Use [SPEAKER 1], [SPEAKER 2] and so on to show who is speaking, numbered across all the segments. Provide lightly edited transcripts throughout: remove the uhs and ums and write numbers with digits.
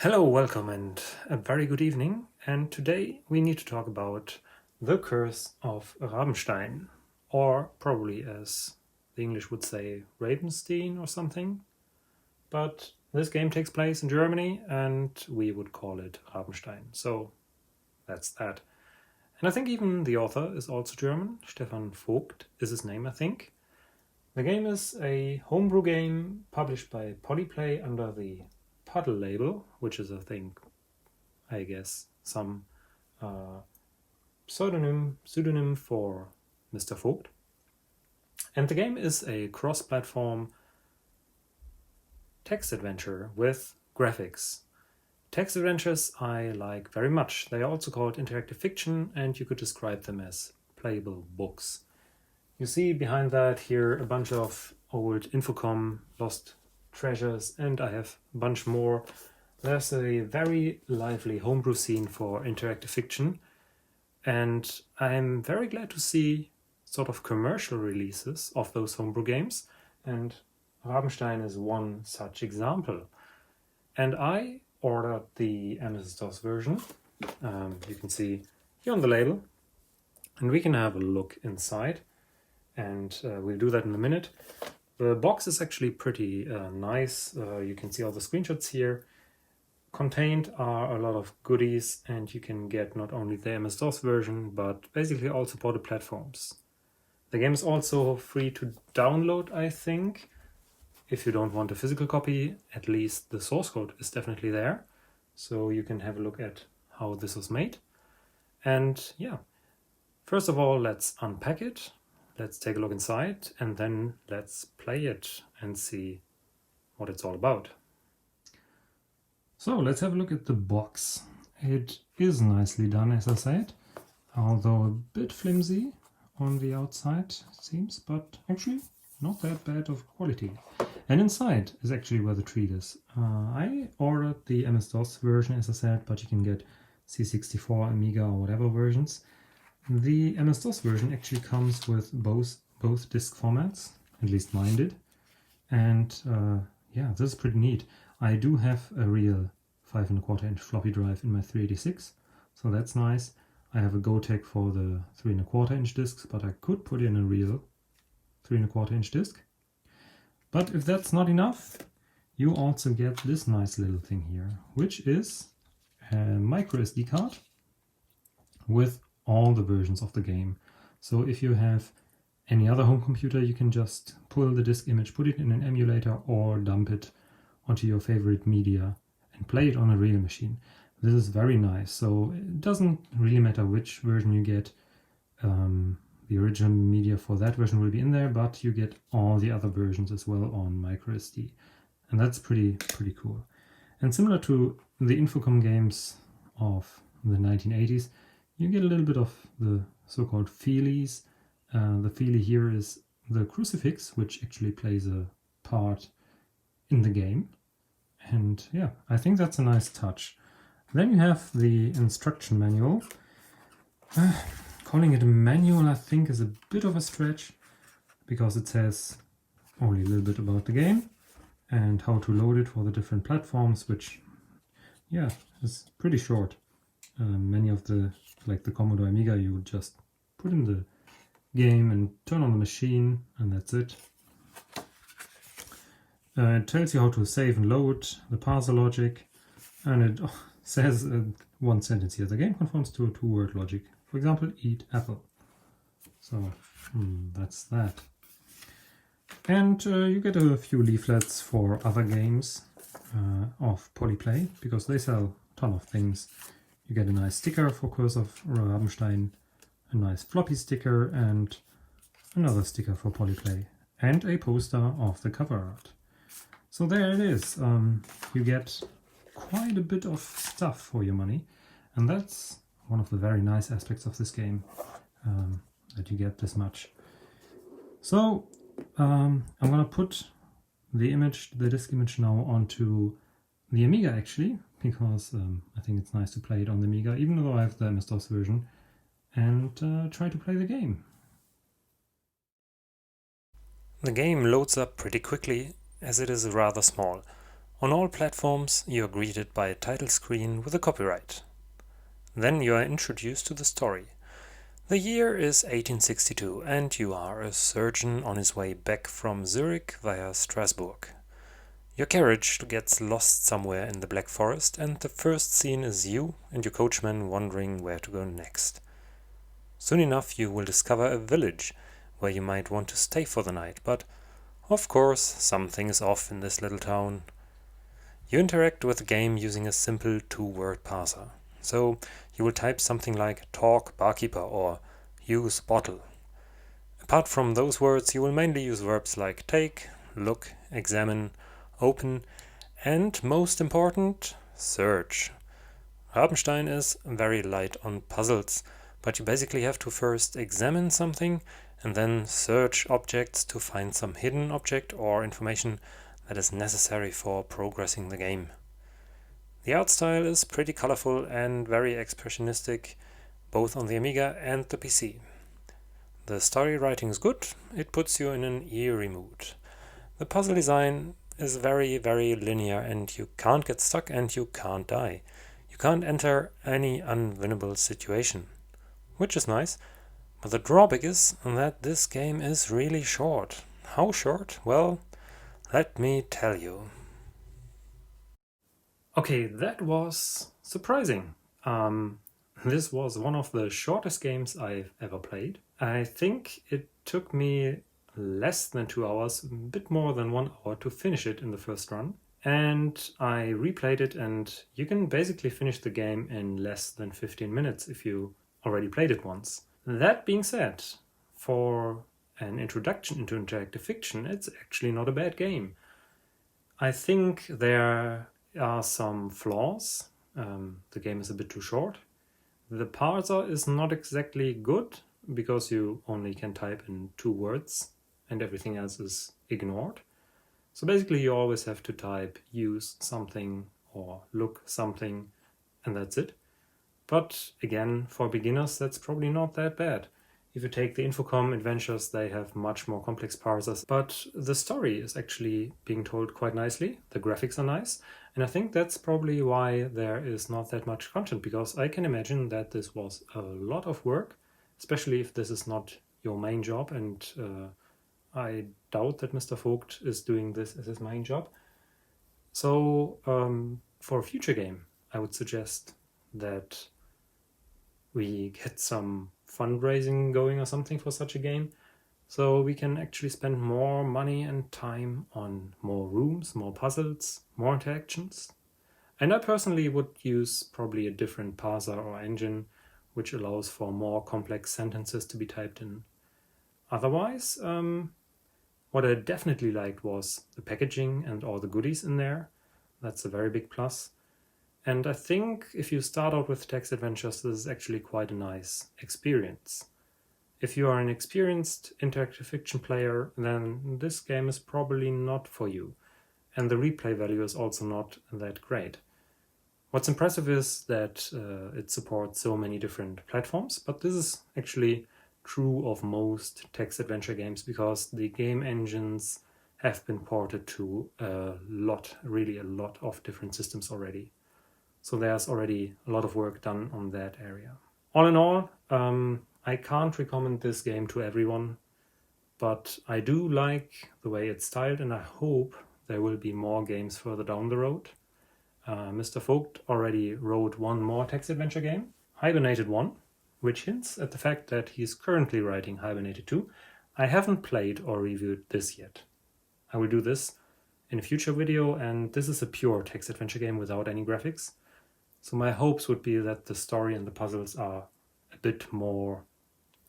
[SPEAKER 1] Hello, welcome, and a very good evening. And today we need to talk about the Curse of Rabenstein, or probably as the English would say, Rabenstein or something. But this game takes place in Germany, and we would call it Rabenstein. So that's that. And I think even the author is also German. Stefan Vogt is his name, I think. The game is a homebrew game published by Polyplay under the Puddle label, which is, I guess, some pseudonym for Mr. Vogt. And the game is a cross-platform text adventure with graphics. Text adventures I like very much. They are also called interactive fiction, and you could describe them as playable books. You see behind that here a bunch of old Infocom lost treasures, and I have a bunch more. There's a very lively homebrew scene for interactive fiction, and I'm very glad to see sort of commercial releases of those homebrew games, and Rabenstein is one such example. And I ordered the MS-DOS version. You can see here on the label, and we can have a look inside, and we'll do that in a minute. The box is actually pretty nice. You can see all the screenshots here. Contained are a lot of goodies, and you can get not only the MS-DOS version, but basically all supported platforms. The game is also free to download, I think. If you don't want a physical copy, at least the source code is definitely there. So you can have a look at how this was made. And yeah, first of all, let's unpack it. Let's take a look inside, and then let's play it and see what it's all about. So let's have a look at the box. It is nicely done, as I said, although a bit flimsy on the outside, it seems, but actually not that bad of quality. And inside is actually where the treat is. I ordered the MS-DOS version, as I said, but you can get C64, Amiga, or whatever versions. The MS-DOS version actually comes with both disk formats, at least mine did. And yeah, this is pretty neat. I do have a real 5¼ inch floppy drive in my 386, so that's nice. I have a GoTech for the 3¼ inch discs, but I could put in a real 3¼ inch disc. But if that's not enough, you also get this nice little thing here, which is a micro SD card with all the versions of the game. So if you have any other home computer, you can just pull the disk image, put it in an emulator, or dump it onto your favorite media and play it on a real machine. This is very nice. So it doesn't really matter which version you get. The original media for that version will be in there, but you get all the other versions as well on microSD. And that's pretty cool. And similar to the Infocom games of the 1980s, you get a little bit of the so-called feelies. The feelie here is the crucifix, which actually plays a part in the game. And yeah, I think that's a nice touch. Then you have the instruction manual. Calling it a manual, I think, is a bit of a stretch, because it says only a little bit about the game and how to load it for the different platforms, which, yeah, is pretty short. Many of the, like the Commodore Amiga, you would just put in the game and turn on the machine, and that's it. It tells you how to save and load, the parser logic, and it says one sentence here: the game conforms to a 2-word logic. For example, eat apple. So that's that. And you get a few leaflets for other games of Polyplay, because they sell a ton of things. You get a nice sticker for Curse of Rabenstein, a nice floppy sticker, and another sticker for Polyplay, and a poster of the cover art. So there it is. You get quite a bit of stuff for your money, and that's one of the very nice aspects of this game, that you get this much. So I'm gonna put the disk image now onto the Amiga, actually, because I think it's nice to play it on the Amiga, even though I have the MS-DOS version, and try to play the game. The game loads up pretty quickly, as it is rather small. On all platforms you are greeted by a title screen with a copyright. Then you are introduced to the story. The year is 1862 and you are a surgeon on his way back from Zurich via Strasbourg. Your carriage gets lost somewhere in the Black Forest and the first scene is you and your coachman wondering where to go next. Soon enough you will discover a village where you might want to stay for the night, but of course something is off in this little town. You interact with the game using a simple 2-word parser. So you will type something like talk barkeeper or use bottle. Apart from those words, you will mainly use verbs like take, look, examine, open, and most important, search. Rabenstein is very light on puzzles, but you basically have to first examine something and then search objects to find some hidden object or information that is necessary for progressing the game. The art style is pretty colorful and very expressionistic, both on the Amiga and the PC. The story writing is good, it puts you in an eerie mood. The puzzle design is very, very linear and you can't get stuck and you can't die. You can't enter any unwinnable situation, which is nice, but the drawback is that this game is really short. How short? Well, let me tell you. Okay, that was surprising. This was one of the shortest games I've ever played. I think it took me less than 2 hours, a bit more than 1 hour to finish it in the first run. And I replayed it and you can basically finish the game in less than 15 minutes if you already played it once. That being said, for an introduction into interactive fiction, it's actually not a bad game. I think there are some flaws. The game is a bit too short. The parser is not exactly good because you only can type in 2 words and everything else is ignored. So basically you always have to type use something or look something and that's it. But again, for beginners that's probably not that bad. If you take the Infocom adventures, they have much more complex parsers, but the story is actually being told quite nicely. The graphics are nice, and I think that's probably why there is not that much content, because I can imagine that this was a lot of work, especially if this is not your main job, and I doubt that Mr. Vogt is doing this as his main job. So for a future game, I would suggest that we get some fundraising going or something for such a game, so we can actually spend more money and time on more rooms, more puzzles, more interactions. And I personally would use probably a different parser or engine which allows for more complex sentences to be typed in. Otherwise, what I definitely liked was the packaging and all the goodies in there. That's a very big plus. And I think if you start out with text adventures, this is actually quite a nice experience. If you are an experienced interactive fiction player, then this game is probably not for you. And the replay value is also not that great. What's impressive is that it supports so many different platforms, but this is actually true of most text adventure games because the game engines have been ported to really a lot of different systems already. So there's already a lot of work done on that area. All in all, I can't recommend this game to everyone, but I do like the way it's styled and I hope there will be more games further down the road. Mr. Vogt already wrote one more text adventure game, Hibernated 1, which hints at the fact that he's currently writing Hibernated 2. I haven't played or reviewed this yet. I will do this in a future video, and this is a pure text adventure game without any graphics. So my hopes would be that the story and the puzzles are a bit more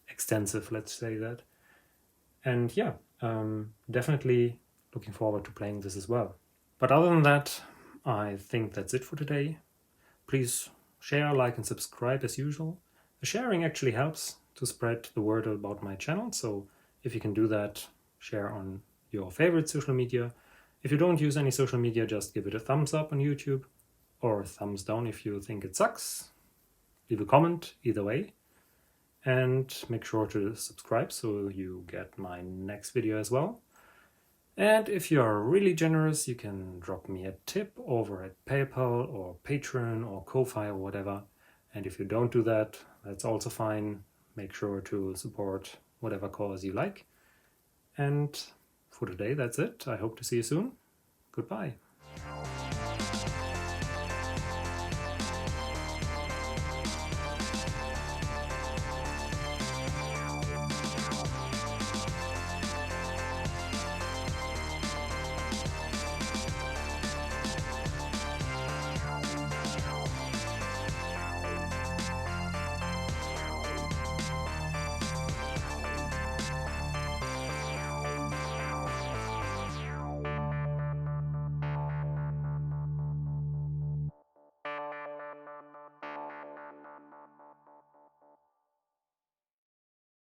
[SPEAKER 1] extensive, let's say that. And yeah, definitely looking forward to playing this as well. But other than that, I think that's it for today. Please share, like, and subscribe as usual. The sharing actually helps to spread the word about my channel, so if you can do that, share on your favorite social media. If you don't use any social media, just give it a thumbs up on YouTube, or a thumbs down if you think it sucks. Leave a comment, either way. And make sure to subscribe so you get my next video as well. And if you are really generous, you can drop me a tip over at PayPal or Patreon or Ko-Fi or whatever. And if you don't do that, that's also fine. Make sure to support whatever cause you like. And for today, that's it. I hope to see you soon. Goodbye.